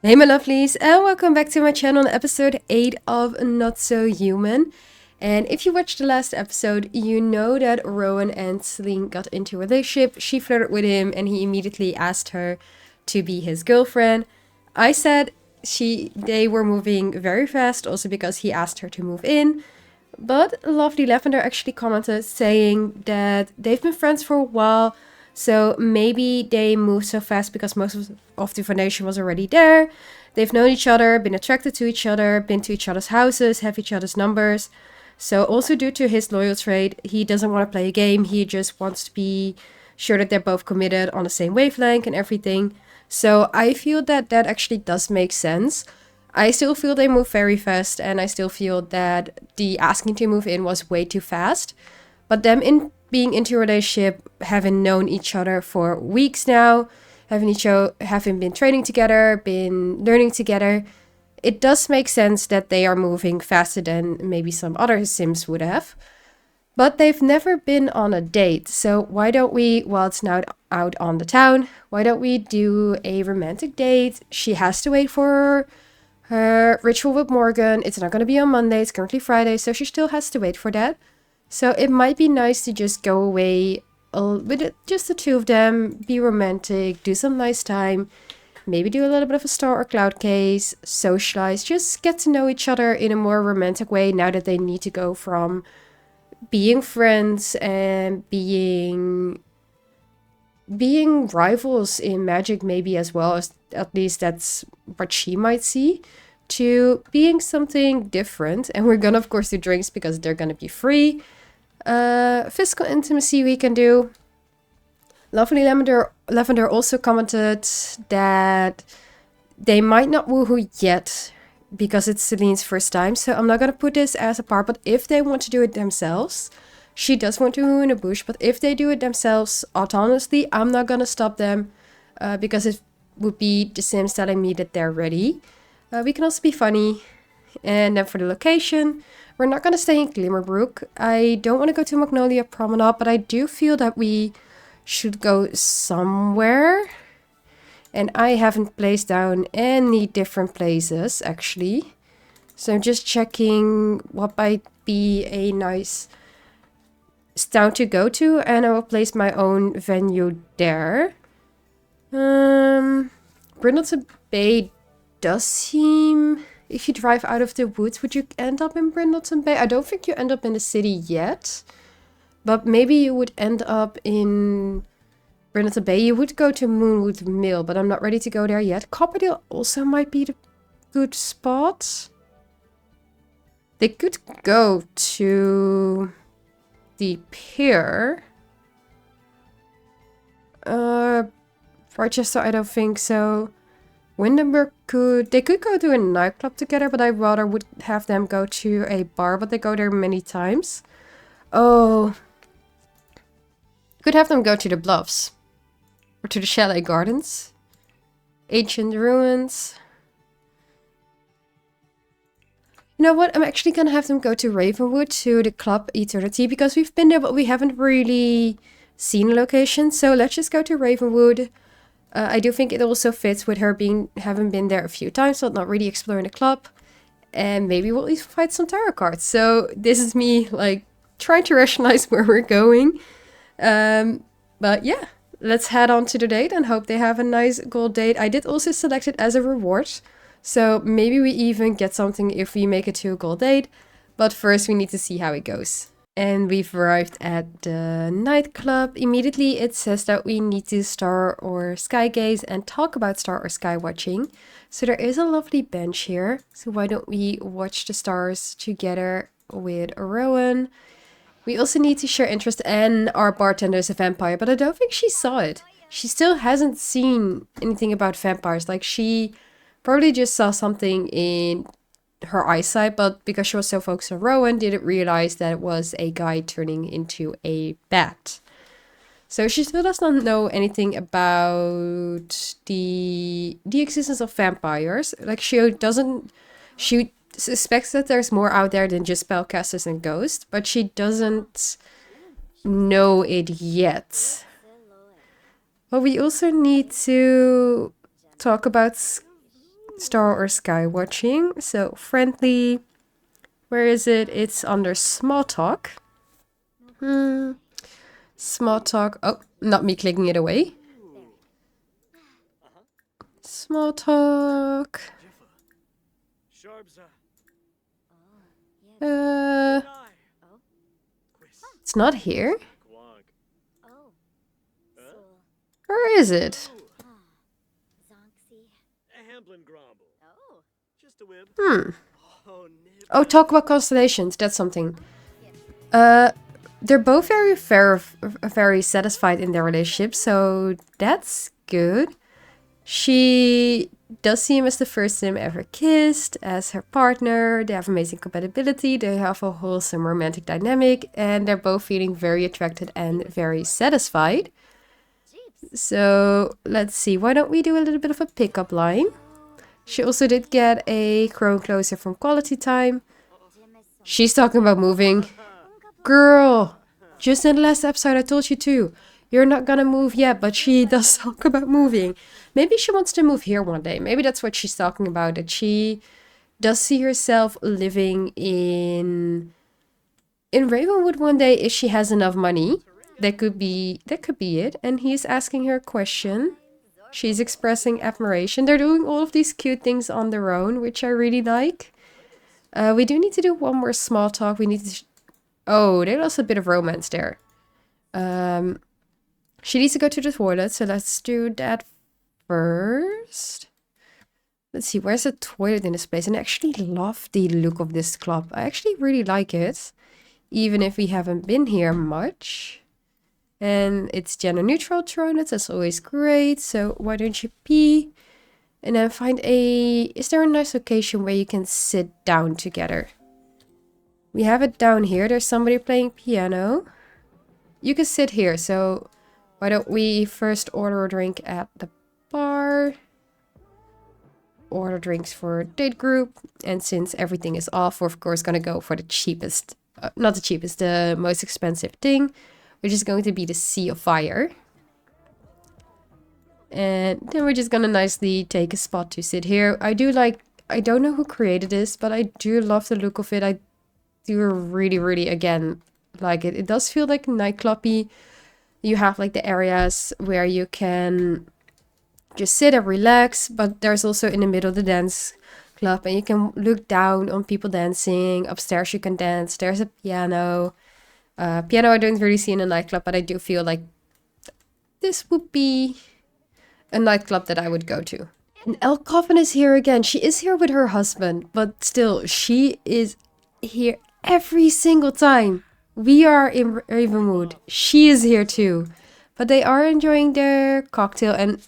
Hey my lovelies, and welcome back to my channel on episode 8 of Not So Human. And if you watched the last episode, you know that Rowan and Selene got into a relationship. She flirted with him and he immediately asked her to be his girlfriend. I said they were moving very fast also because he asked her to move in. But Lovely Lavender actually commented saying that they've been friends for a while, so maybe they moved so fast because most of the foundation was already there. They've known each other, been attracted to each other, been to each other's houses, have each other's numbers. So also due to his loyal trait, he doesn't want to play a game. He just wants to be sure that they're both committed on the same wavelength and everything. So I feel that that actually does make sense. I still feel they move very fast, and I still feel that the asking to move in was way too fast. But them in being into a relationship, having known each other for weeks now, having been training together, been learning together, it does make sense that they are moving faster than maybe some other Sims would have. But they've never been on a date, so why don't we, while it's now out on the town, why don't we do a romantic date? She has to wait for her ritual with Morgyn. It's not going to be on Monday, it's currently Friday, so she still has to wait for that. So it might be nice to just go away with just the two of them, be romantic, do some nice time, maybe do a little bit of a star or cloud case, socialize, just get to know each other in a more romantic way now that they need to go from being friends and being rivals in magic maybe as well, as at least that's what she might see, to being something different. And we're gonna of course do drinks because they're gonna be free. Physical intimacy we can do. Lovely Lavender also commented that they might not woohoo yet because it's Celine's first time, so I'm not gonna put this as a part, but if they want to do it themselves, she does want to woo in a bush, but if they do it themselves autonomously, I'm not gonna stop them because it would be the Sims telling me that they're ready. We can also be funny. And then for the location, we're not gonna stay in Glimmerbrook. I don't want to go to Magnolia Promenade, but I do feel that we should go somewhere. And I haven't placed down any different places actually. So I'm just checking what might be a nice town to go to, and I will place my own venue there. Brindleton Bay does seem... If you drive out of the woods, would you end up in Brindleton Bay? I don't think you end up in the city yet. But maybe you would end up in Brindleton Bay. You would go to Moonwood Mill, but I'm not ready to go there yet. Copperdale also might be the good spot. They could go to the pier. Rochester, I don't think so. Windenburg they could go to a nightclub together, but I rather would have them go to a bar, but they go there many times. Oh. Could have them go to the Bluffs. Or to the Chalet Gardens. Ancient Ruins. You know what? I'm actually gonna have them go to Ravenwood, to the Club Eternity, because we've been there, but we haven't really seen a location. So let's just go to Ravenwood. I do think it also fits with her having been there a few times, so not really exploring the club. And maybe we'll even find some tarot cards. So this is me, like, trying to rationalize where we're going. But yeah, let's head on to the date and hope they have a nice gold date. I did also select it as a reward. So maybe we even get something if we make it to a gold date. But first we need to see how it goes. And we've arrived at the nightclub. Immediately it says that we need to star or sky gaze and talk about star or sky watching. So there is a lovely bench here. So why don't we watch the stars together with Rowan? We also need to share interest, and our bartender is a vampire, but I don't think she saw it. She still hasn't seen anything about vampires. Like, she probably just saw something in her eyesight, but because she was so focused on Rowan, didn't realize that it was a guy turning into a bat. So she still does not know anything about the existence of vampires. Like, she suspects that there's more out there than just spellcasters and ghosts, but she doesn't know it yet. But we also need to talk about star or sky watching. So friendly. Where is it? It's under small talk. Small talk. Oh, not me clicking it away. Small talk. It's not here. Where is it? Oh, talk about constellations. That's something. They're both very satisfied in their relationship, so that's good. She does see him as the first time ever kissed, as her partner. They have amazing compatibility. They have a wholesome romantic dynamic, and they're both feeling very attracted and very satisfied. So let's see. Why don't we do a little bit of a pickup line? She also did get a crown closer from quality time. She's talking about moving. Girl, just in the last episode I told you to. You're not gonna move yet, but she does talk about moving. Maybe she wants to move here one day. Maybe that's what she's talking about. That she does see herself living in Ravenwood one day if she has enough money. That could be it. And he's asking her a question. She's expressing admiration. They're doing all of these cute things on their own, which I really like. We do need to do one more small talk. We need to... Oh, there's also a bit of romance there. She needs to go to the toilet, so let's do that first. Let's see, where's the toilet in this place? And I actually love the look of this club. I actually really like it, even if we haven't been here much. And it's gender neutral toilets, that's always great. So why don't you pee? And then find a... Is there a nice location where you can sit down together? We have it down here. There's somebody playing piano. You can sit here, so why don't we first order a drink at the bar? Order drinks for date group. And since everything is off, we're of course gonna go for the cheapest, not the cheapest, the most expensive thing, which is going to be the Sea of Fire. And then we're just gonna nicely take a spot to sit here. I don't know who created this, but I do love the look of it. I do really, again, like it. It does feel like nightclubby. You have like the areas where you can just sit and relax, but there's also in the middle the dance club, and you can look down on people dancing. Upstairs you can dance. There's a piano. Piano I don't really see in a nightclub, but I do feel like this would be a nightclub that I would go to. And Elle Coffin is here again. She is here with her husband, but still, she is here every single time we are in Ravenwood. She is here too. But they are enjoying their cocktail and...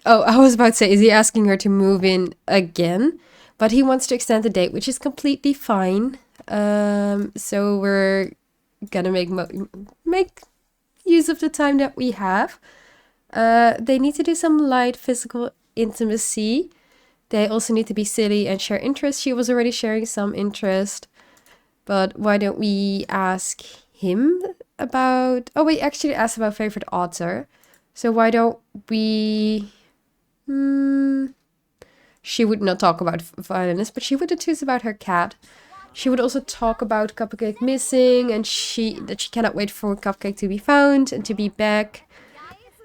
Oh, I was about to say, is he asking her to move in again? But he wants to extend the date, which is completely fine. So we're gonna make use of the time that we have. They need to do some light physical intimacy. They also need to be silly and share interest. She was already sharing some interest. But why don't we ask him about... Oh, we actually asked about favorite author. So why don't we... She would not talk about violence, but she would enthuse about her cat. She would also talk about Cupcake missing and that she cannot wait for Cupcake to be found and to be back.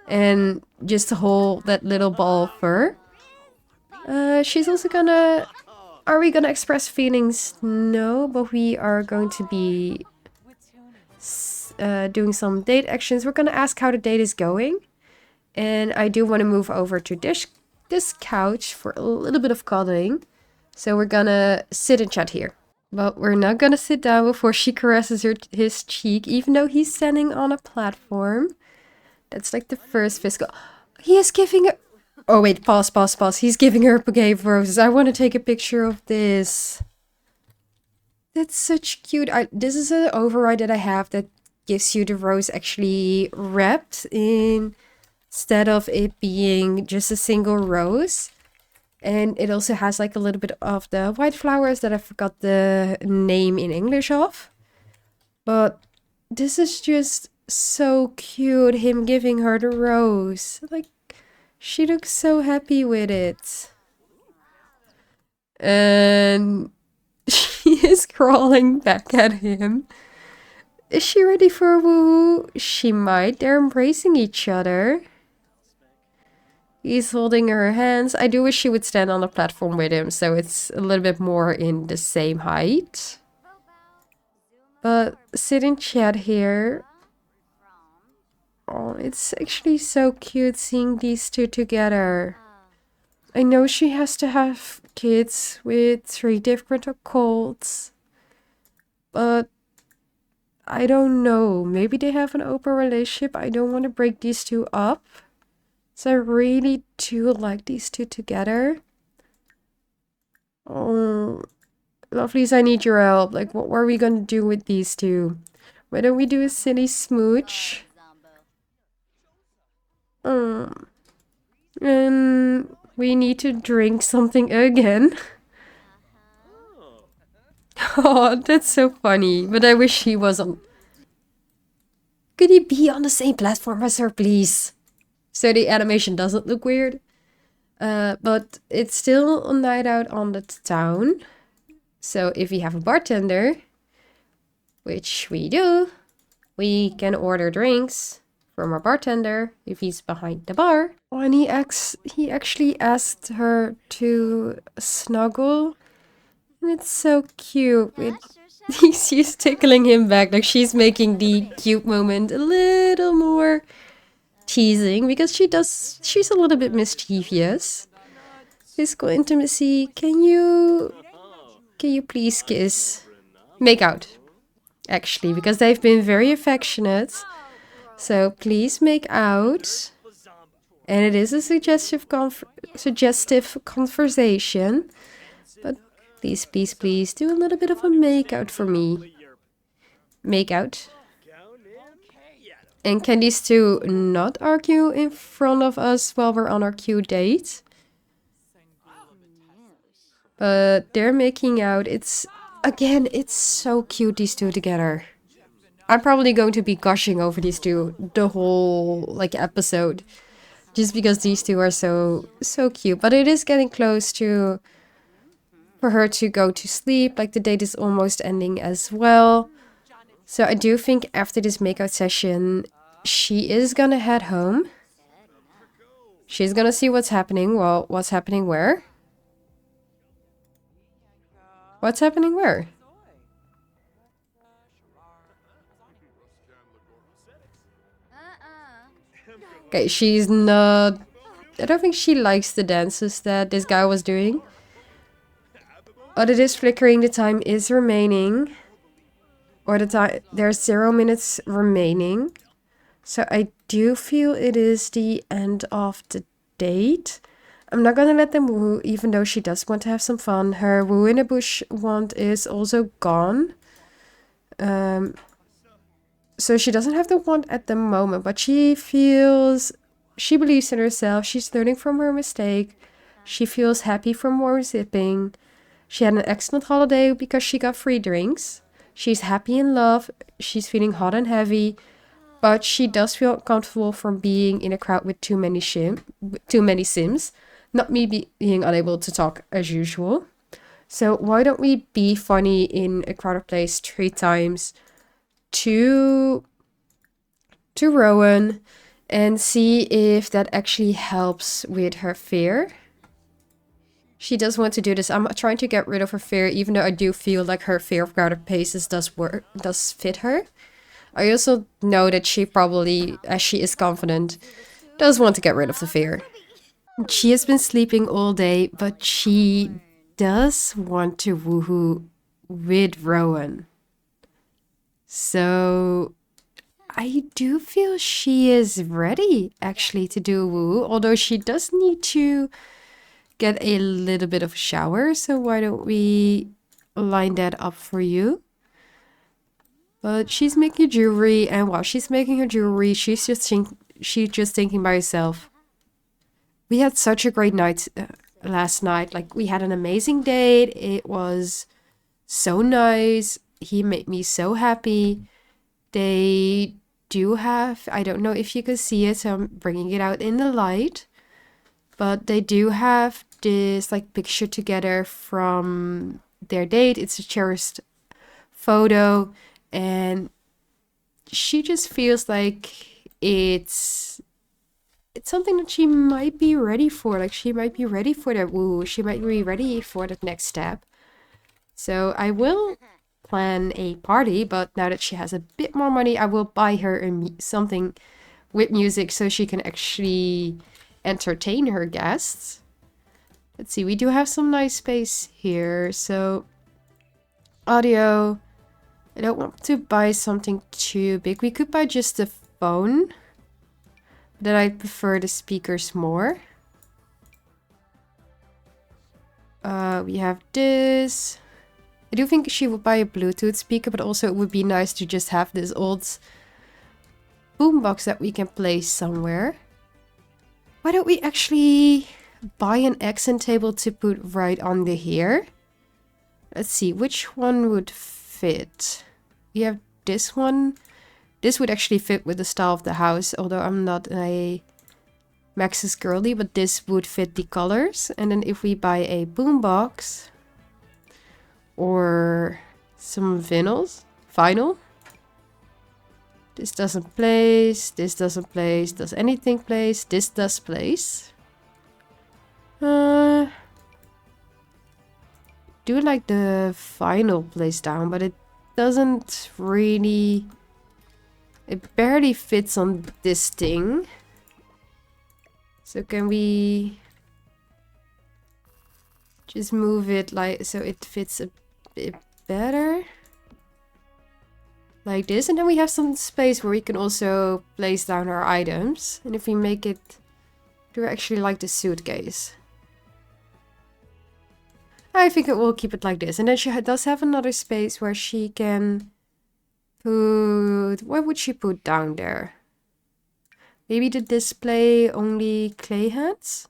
And just to hold that little ball of fur. She's also gonna... Are we gonna express feelings? No, but we are going to be doing some date actions. We're gonna ask how the date is going. And I do want to move over to this couch for a little bit of cuddling. So we're gonna sit and chat here. But we're not gonna sit down before she caresses his cheek, even though he's standing on a platform. That's like the first physical... He is giving her... Oh wait, pause. He's giving her a bouquet of roses. I want to take a picture of this. That's such cute. This is an override that I have that gives you the rose actually wrapped in... Instead of it being just a single rose. And it also has like a little bit of the white flowers that I forgot the name in English of. But this is just so cute, him giving her the rose. Like, she looks so happy with it. And she is crawling back at him. Is she ready for a woo? She might. They're embracing each other. He's holding her hands. I do wish she would stand on the platform with him, so it's a little bit more in the same height. But sit and chat here. Oh, it's actually so cute seeing these two together. I know she has to have kids with 3 different occults, but I don't know. Maybe they have an open relationship. I don't want to break these two up. So I really do like these two together. Oh, lovelies, I need your help. Like, what were we gonna do with these two? Why don't we do a silly smooch? And we need to drink something again. Oh, that's so funny. But I wish he wasn't. Could he be on the same platform as her, please? So the animation doesn't look weird. But it's still a night out on the town. So if we have a bartender, which we do, we can order drinks from our bartender if he's behind the bar. Oh, and he actually asked her to snuggle. And it's so cute. She's tickling him back. Like, she's making the cute moment a little more teasing because she's a little bit mischievous. Physical intimacy. Can you please kiss? Make out, actually, because they've been very affectionate. So please make out. And it is a suggestive conversation. But please, please, please do a little bit of a make out for me. Make out. And can these two not argue in front of us while we're on our cute date? But they're making out. It's so cute, these two together. I'm probably going to be gushing over these two the whole, like, episode. Just because these two are so cute. But it is getting close to for her to go to sleep. Like, the date is almost ending as well. So I do think after this makeout session, she is gonna head home. She's gonna see what's happening. Well, what's happening where? What's happening where? Okay, she's not... I don't think she likes the dances that this guy was doing. But it is flickering. The time is remaining. Or the time... There's 0 minutes remaining. So I do feel it is the end of the date. I'm not gonna let them woo, even though she does want to have some fun. Her woo in a bush wand is also gone. So she doesn't have the wand at the moment, but she believes in herself. She's learning from her mistake. She feels happy for more zipping. She had an excellent holiday because she got free drinks. She's happy in love. She's feeling hot and heavy. But she does feel uncomfortable from being in a crowd with too many sims. Not me being unable to talk as usual. So why don't we be funny in a crowded place 3 times to Rowan and see if that actually helps with her fear. She does want to do this. I'm trying to get rid of her fear, even though I do feel like her fear of crowded places does fit her. I also know that she probably, as she is confident, does want to get rid of the fear. She has been sleeping all day, but she does want to woohoo with Rowan. So I do feel she is ready, actually, to do a woo, although she does need to get a little bit of a shower. So why don't we line that up for you? But she's making jewelry, and while she's making her jewelry, she's just thinking by herself, we had such a great night last night. Like, we had an amazing date. It was so nice. He made me so happy. They do have, I don't know if you can see it, so I'm bringing it out in the light. But they do have this like picture together from their date. It's a cherished photo, and she just feels like it's something that she might be ready for. Like she might be ready for that woo. She might be ready for that next step. So I will plan a party, but now that she has a bit more money, I will buy her something with music so she can actually entertain her guests. Let's see, we do have some nice space here. So audio, I don't want to buy something too big. We could buy just the phone, but I prefer the speakers more. We have this. I do think she would buy a Bluetooth speaker, but also it would be nice to just have this old boombox that we can place somewhere. Why don't we actually buy an accent table to put right under here? Let's see, which one would fit? We have this one. This would actually fit with the style of the house, although I'm not a Max's girly, but this would fit the colors. And then if we buy a boombox or some vinyl, this doesn't place, this doesn't place, does anything place, this does place. Do like the vinyl place down, but it doesn't really, it barely fits on this thing. So can we just move it like so it fits a bit better? Like this, and then we have some space where we can also place down our items. And if we make it, do I actually like the suitcase? I think it will keep it like this. And then she does have another space where she can put, what would she put down there? Maybe the display only clay hands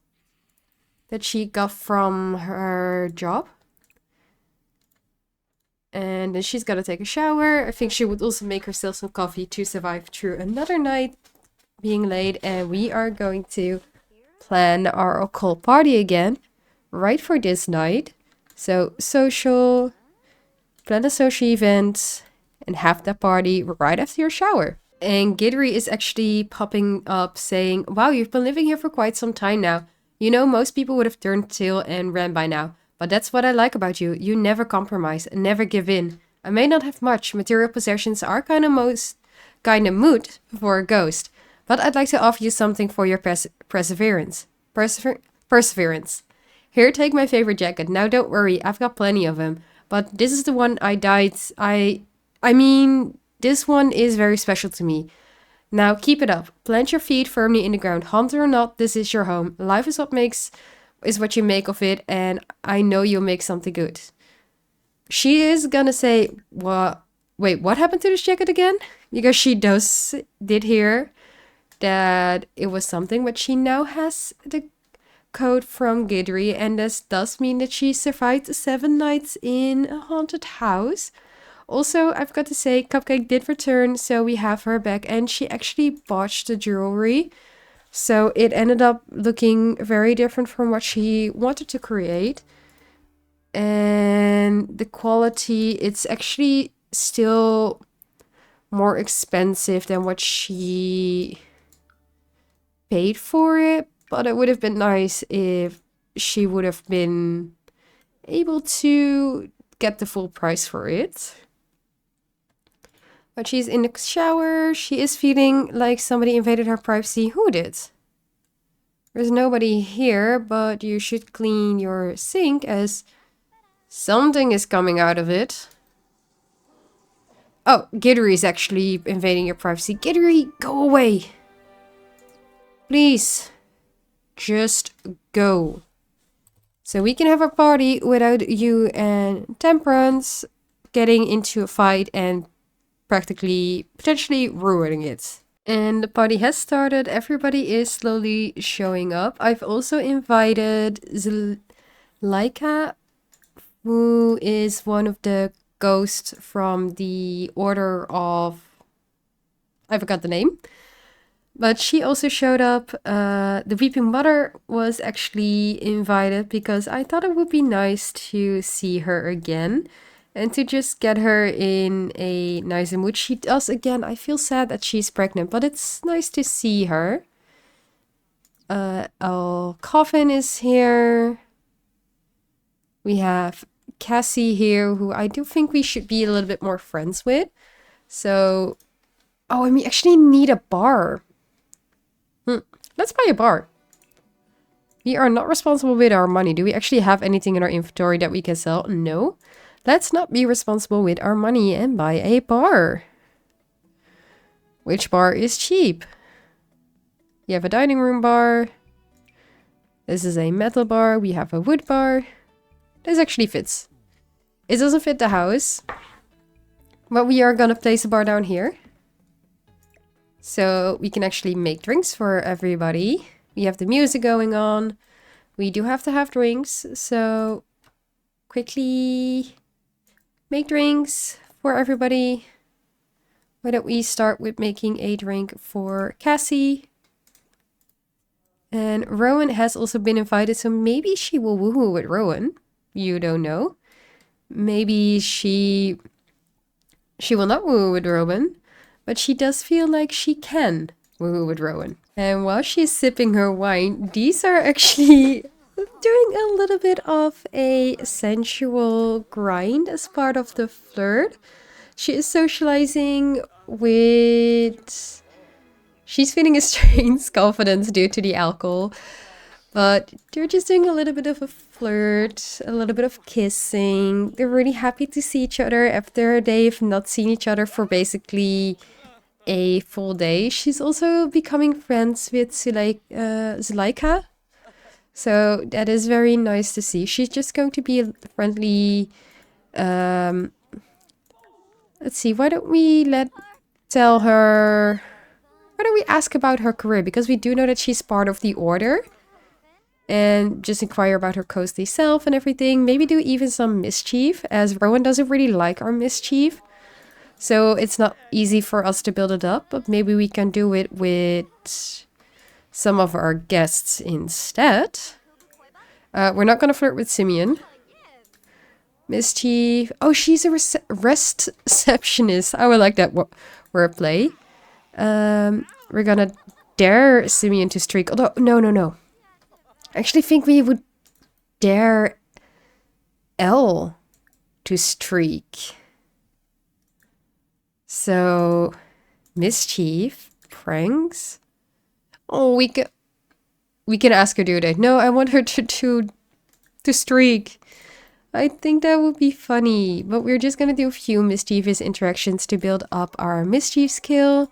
that she got from her job. And then she's got to take a shower. I think she would also make herself some coffee to survive through another night being late. And we are going to plan our occult party again right for this night. So social, plan a social event and have that party right after your shower. And Gidry is actually popping up saying, wow, you've been living here for quite some time now. You know, most people would have turned tail and ran by now. But that's what I like about you. You never compromise and never give in. I may not have much. Material possessions are kind of moot for a ghost. But I'd like to offer you something for your perseverance. Perseverance. Here, take my favorite jacket. Now don't worry, I've got plenty of them. But this is the one I dyed. I mean, this one is very special to me. Now keep it up. Plant your feet firmly in the ground. Hunter or not, this is your home. Life is what you make of it, and I know you'll make something good. She is gonna say, what? Wait, what happened to this jacket again? Because she did hear that it was something, but she now has the code from Gidry, and this does mean that she survived 7 nights in a haunted house. Also, I've got to say, Cupcake did return, so we have her back, and she actually botched the jewelry. So it ended up looking very different from what she wanted to create. And the quality, it's actually still more expensive than what she paid for it. But it would have been nice if she would have been able to get the full price for it. But she's in the shower. She is feeling like somebody invaded her privacy. Who did? There's nobody here, but you should clean your sink as something is coming out of it. Oh, Gidry is actually invading your privacy. Gidry, go away. Please. Just go. So we can have a party without you and Temperance getting into a fight and potentially ruining it. And the party has started. Everybody is slowly showing up. I've also invited Willeke, who is one of the ghosts from the Order of... I forgot the name. But she also showed up. The Weeping Mother was actually invited because I thought it would be nice to see her again and to just get her in a nicer mood. She does again. I feel sad that she's pregnant, but it's nice to see her. Oh, Coffin is here. We have Cassie here, who I do think we should be a little bit more friends with. So, oh, and we actually need a bar. Let's buy a bar. We are not responsible with our money. Do we actually have anything in our inventory that we can sell? No. Let's not be responsible with our money and buy a bar. Which bar is cheap? You have a dining room bar. This is a metal bar. We have a wood bar. This actually fits. It doesn't fit the house. But we are gonna place a bar down here. So we can actually make drinks for everybody. We have the music going on. We do have to have drinks. So quickly make drinks for everybody. Why don't we start with making a drink for Cassie? And Rowan has also been invited, so maybe she will woohoo with Rowan. You don't know. Maybe she will not woohoo with Rowan, but she does feel like she can woohoo with Rowan. And while she's sipping her wine, these are actually doing a little bit of a sensual grind as part of the flirt. She is socializing with... She's feeling a strange confidence due to the alcohol. But they're just doing a little bit of a flirt, a little bit of kissing. They're really happy to see each other after they've not seen each other for basically a full day. She's also becoming friends with Zuleika. So that is very nice to see. She's just going to be a friendly... let's see, why don't we tell her... Why don't we ask about her career? Because we do know that she's part of the Order. And just inquire about her coasty self and everything. Maybe do even some mischief, as Rowan doesn't really like our mischief. So it's not easy for us to build it up. But maybe we can do it with some of our guests instead. We're not going to flirt with Simeon. Mischief. Oh, she's a receptionist. I would like that wordplay. We're gonna dare Simeon to streak. Although, no. I actually think we would dare Elle to streak. So, mischief, pranks. Oh, we can ask her to do that. No, I want her to streak. I think that would be funny. But we're just gonna do a few mischievous interactions to build up our mischief skill.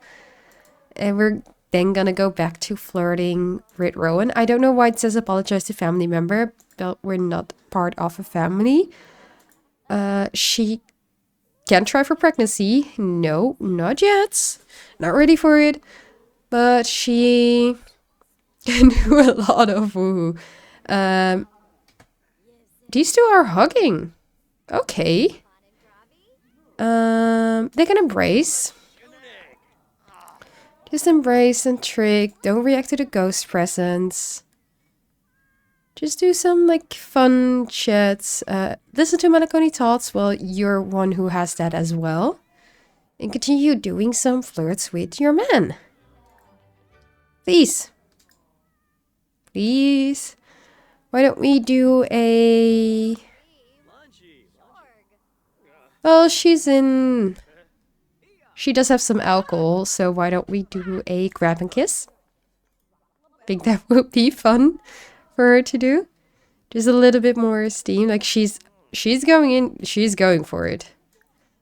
And we're then gonna go back to flirting with Rowan. I don't know why it says apologize to family member, but we're not part of a family. She can try for pregnancy. No, not yet. Not ready for it. But she can do a lot of woohoo. These two are hugging. Okay. They can embrace. Just embrace and trick. Don't react to the ghost presence. Just do some like fun chats. Listen to melancholy thoughts. Well, you're one who has that as well. And continue doing some flirts with your man. Please. Please. Why don't we do a... Well, she's in... She does have some alcohol, so why don't we do a grab and kiss? I think that would be fun for her to do. Just a little bit more esteem. Like she's going for it.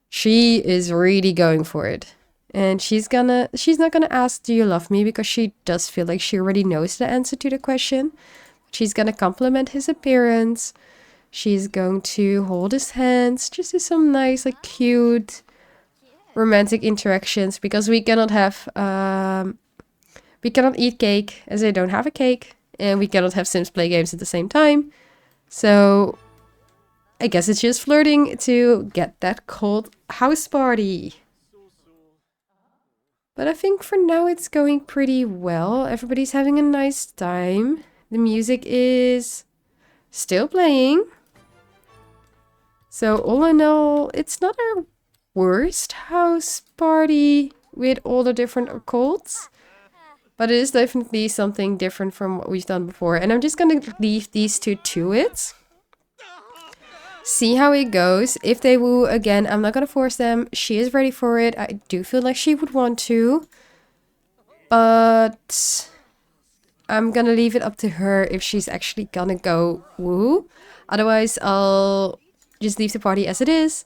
She is really going for it. And she's not gonna ask, do you love me? Because she does feel like she already knows the answer to the question. She's gonna compliment his appearance. She's going to hold his hands. Just do some nice, like cute... romantic interactions, because we cannot eat cake as I don't have a cake, and we cannot have Sims play games at the same time. So I guess it's just flirting to get that cold house party. But I think for now it's going pretty well. Everybody's having a nice time. The music is still playing. So all in all, it's not our worst house party with all the different occults. But it is definitely something different from what we've done before. And I'm just going to leave these two to it. See how it goes. If they woo again, I'm not going to force them. She is ready for it. I do feel like she would want to. But I'm going to leave it up to her if she's actually going to go woo. Otherwise, I'll just leave the party as it is.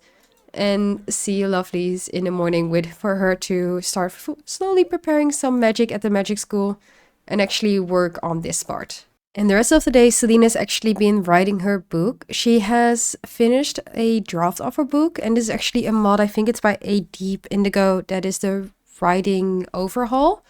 And see lovelies in the morning for her to start slowly preparing some magic at the magic school. And actually work on this part. And the rest of the day, Selene has actually been writing her book. She has finished a draft of her book. And this is actually a mod. I think it's by A Deep Indigo. That is the writing overhaul.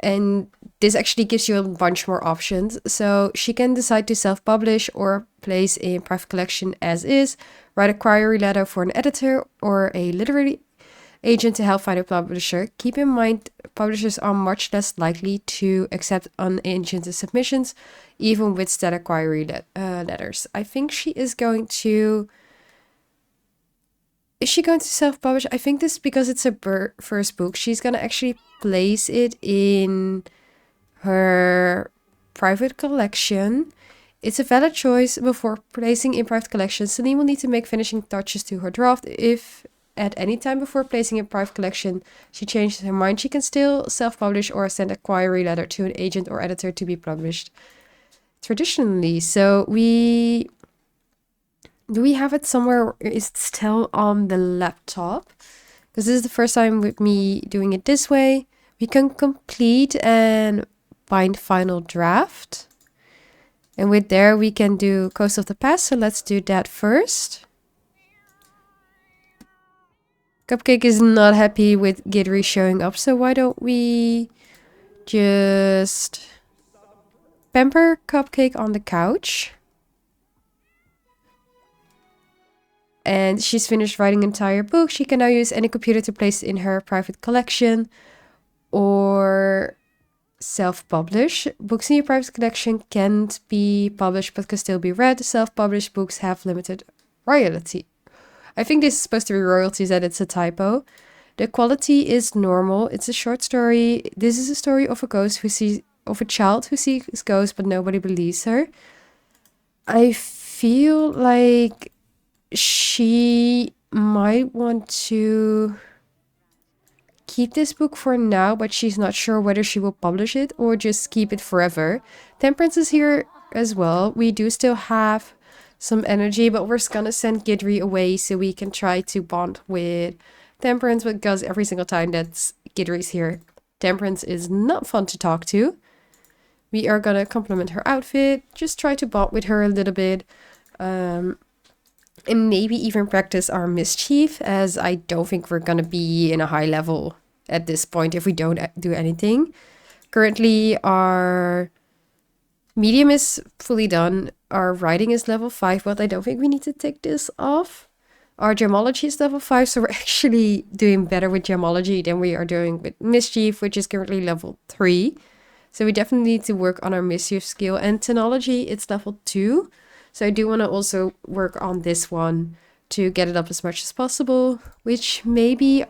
And this actually gives you a bunch more options. So she can decide to self-publish or place in private collection as is. Write a query letter for an editor or a literary agent to help find a publisher. Keep in mind, publishers are much less likely to accept unagented submissions, even with static query letters. I think she is going to... Is she going to self-publish? I think this is because it's her first book. She's going to actually place it in her private collection. It's a valid choice. Before placing in private collection, Selene will need to make finishing touches to her draft. If at any time before placing in private collection she changes her mind, she can still self-publish or send a query letter to an agent or editor to be published traditionally. So do we have it somewhere, or is it still on the laptop? Because this is the first time with me doing it this way. We can complete and bind final draft. And with there we can do Coast of the Past. So let's do that first. Cupcake is not happy with Gidry showing up. So why don't we just pamper Cupcake on the couch. And she's finished writing an entire book. She can now use any computer to place it in her private collection or self-publish. Books in your private collection can't be published but can still be read. Self-published books have limited royalty. I think this is supposed to be royalties, that it's a typo. The quality is normal. It's a short story. This is a story of a child who sees ghosts but nobody believes her. I feel like she might want to keep this book for now, but she's not sure whether she will publish it or just keep it forever. Temperance is here as well. We do still have some energy, but we're just gonna send Gidry away so we can try to bond with Temperance, because every single time that Gidry's here, Temperance is not fun to talk to. We are gonna compliment her outfit, just try to bond with her a little bit. And maybe even practice our mischief, as I don't think we're gonna be in a high level at this point if we don't do anything. Currently, our medium is fully done. Our writing is level 5, but I don't think we need to take this off. Our gemology is level 5, so we're actually doing better with gemology than we are doing with mischief, which is currently level 3. So we definitely need to work on our mischief skill. And tenology, it's level 2. So I do want to also work on this one to get it up as much as possible, which maybe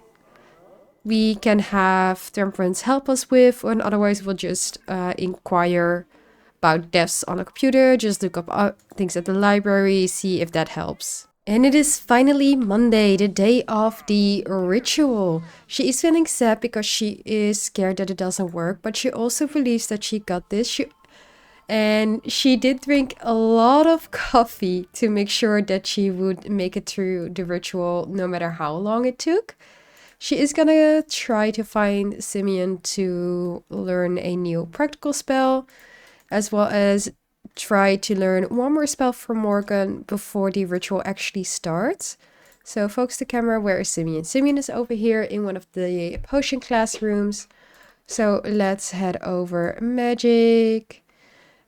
we can have Temperance help us with, and otherwise we'll just inquire about deaths on a computer, just look up things at the library, see if that helps. And it is finally Monday, the day of the ritual. She is feeling sad because she is scared that it doesn't work, but she also believes that she got this. And she did drink a lot of coffee to make sure that she would make it through the ritual no matter how long it took. She is gonna try to find Simeon to learn a new practical spell, as well as try to learn one more spell from Morgyn before the ritual actually starts. So focus the camera. Where is Simeon? Simeon is over here in one of the potion classrooms. So let's head over magic.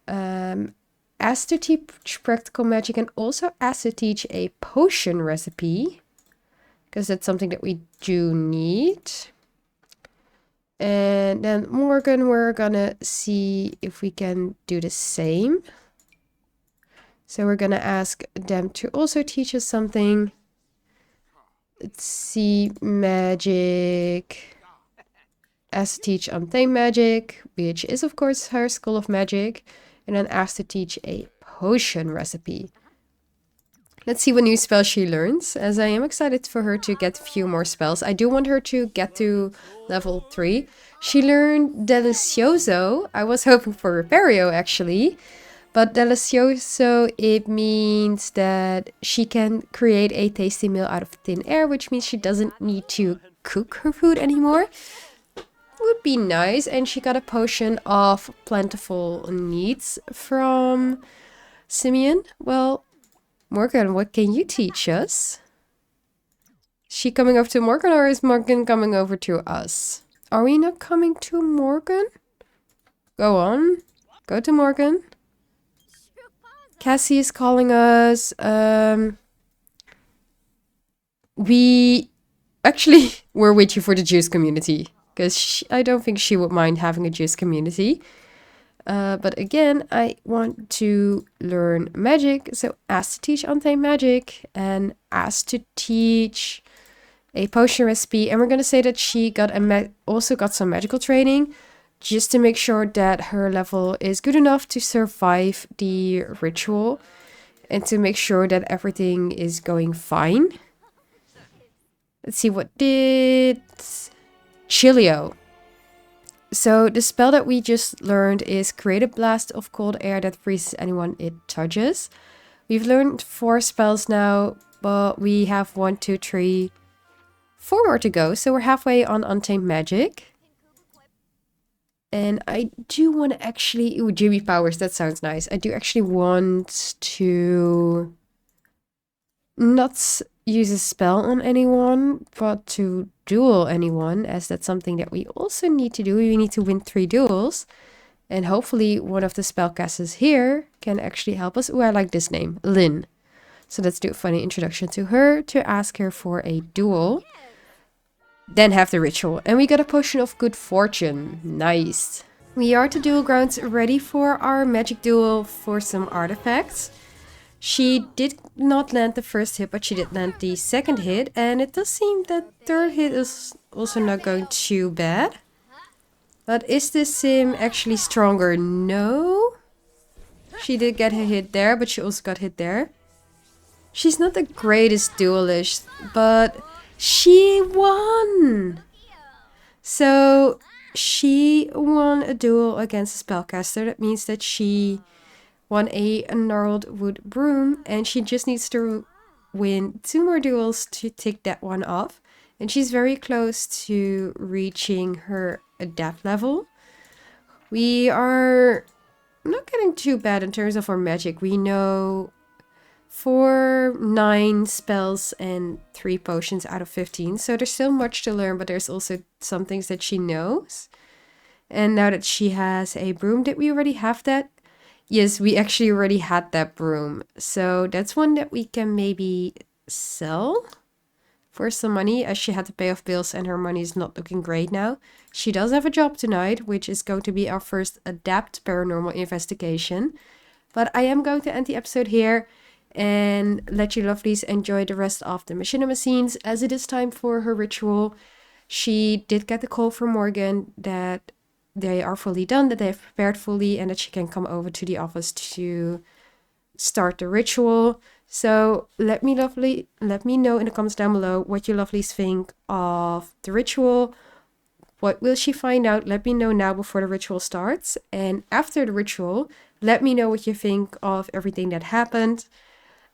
Asked to teach practical magic and also asked to teach a potion recipe, because that's something that we do need. And then Morgyn, we're gonna see if we can do the same. So we're gonna ask them to also teach us something. Let's see, magic. Ask to teach untamed magic, which is of course her school of magic. And then ask to teach a potion recipe. Let's see what new spell she learns, as I am excited for her to get a few more spells. I do want her to get to level 3. She learned Delicioso. I was hoping for Repario actually. But Delicioso, it means that she can create a tasty meal out of thin air, which means she doesn't need to cook her food anymore. Would be nice. And she got a potion of plentiful needs from Simeon. Well, Morgyn, what can you teach us? Is she coming over to Morgyn, or is Morgyn coming over to us? Are we not coming to Morgyn? Go on. Go to Morgyn. Cassie is calling us. We actually were with you for the juice community. Because I don't think she would mind having a juice community. But again, I want to learn magic. So ask to teach untamed magic. And ask to teach a potion recipe. And we're going to say that she got also got some magical training. Just to make sure that her level is good enough to survive the ritual. And to make sure that everything is going fine. Let's see, what did Chilio. So the spell that we just learned is create a blast of cold air that freezes anyone it touches. We've learned 4 spells now, but we have 1, 2, 3, 4 more to go. So we're halfway on untamed magic. And I do want to actually... Ooh, Jimmy Powers, that sounds nice. I do actually want to not use a spell on anyone, but to duel anyone, as that's something that we also need to do. We need to win 3 duels. And hopefully one of the spellcasters here can actually help us. Oh, I like this name, Lynn. So let's do a funny introduction to her to ask her for a duel. Then have the ritual. And we got a potion of good fortune. Nice. We are to duel grounds, ready for our magic duel for some artifacts. She did not land the first hit, but she did land the second hit. And it does seem that third hit is also not going too bad. But is this sim actually stronger? No. She did get a hit there, but she also got hit there. She's not the greatest duelist, but she won. So she won a duel against a spellcaster. That means that she won a gnarled wood broom, and she just needs to win 2 more duels to tick that one off. And she's very close to reaching her adapt level. We are not getting too bad in terms of our magic. We know 4, 9 spells and 3 potions out of 15. So there's still much to learn, but there's also some things that she knows. And now that she has a broom, did we already have that? Yes, we actually already had that broom. So that's one that we can maybe sell for some money, as she had to pay off bills and her money is not looking great now. She does have a job tonight, which is going to be our first adapt paranormal investigation. But I am going to end the episode here and let you lovelies enjoy the rest of the machinima scenes, as it is time for her ritual. She did get the call from Morgyn that they are fully done, that they have prepared fully, and that she can come over to the office to start the ritual. So let me know in the comments down below what you lovelies think of the ritual. What will she find out? Let me know now before the ritual starts. And after the ritual, let me know what you think of everything that happened.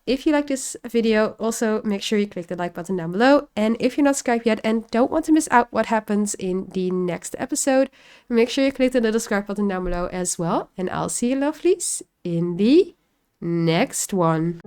If you like this video, also make sure you click the like button down below. And if you're not subscribed yet and don't want to miss out what happens in the next episode, make sure you click the little subscribe button down below as well. And I'll see you lovelies in the next one.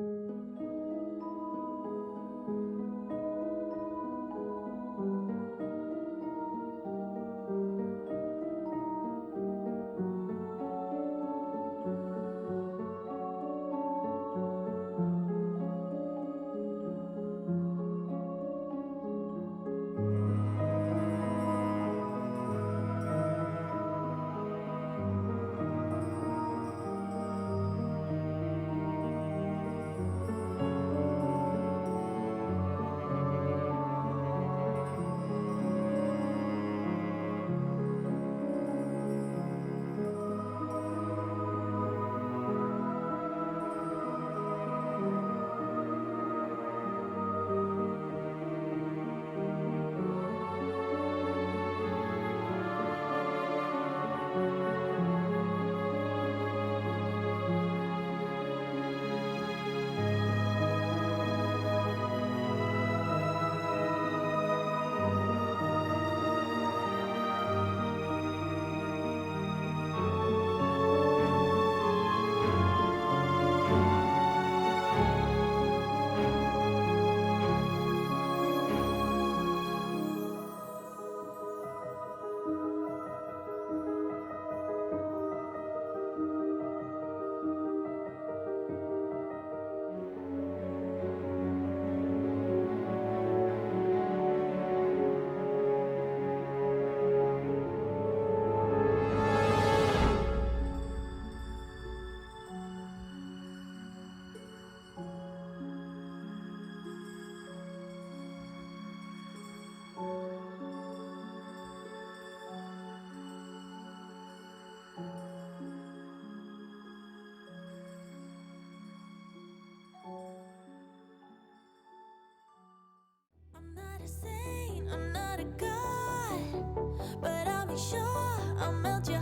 I'll melt your